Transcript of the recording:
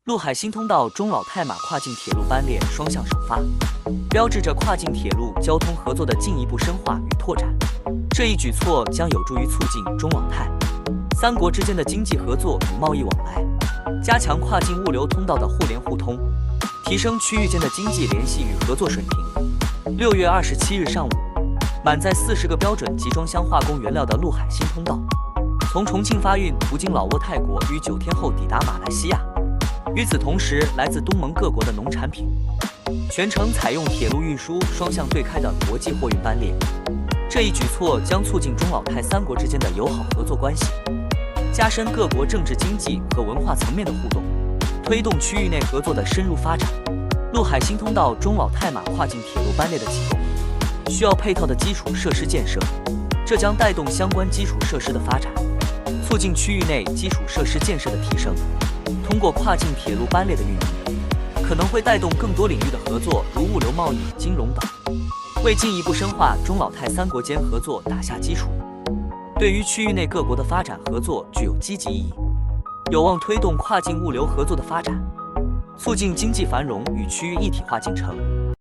陆海新通道中老太马跨境铁路班列双向首发，标志着跨境铁路交通合作的进一步深化与拓展。这一举措将有助于促进中老泰三国之间的经济合作与贸易往来，加强跨境物流通道的互联互通，提升区域间的经济联系与合作水平。6月27日上午，满载40个标准集装箱化工原料的陆海新通道，从重庆发运，途经老挝、泰国，于9天后抵达马来西亚。与此同时，来自东盟各国的农产品全程采用铁路运输双向对开的国际货运班列。这一举措将促进中老泰三国之间的友好合作关系，加深各国政治、经济和文化层面的互动，推动区域内合作的深入发展。陆海新通道中老泰马跨境铁路班列的启动，需要配套的基础设施建设，这将带动相关基础设施的发展，促进区域内基础设施建设的提升。通过跨境铁路班列的运营，可能会带动更多领域的合作，如物流、贸易、金融等，为进一步深化中老泰三国间合作打下基础，对于区域内各国的发展合作具有积极意义，有望推动跨境物流合作的发展，促进经济繁荣与区域一体化进程。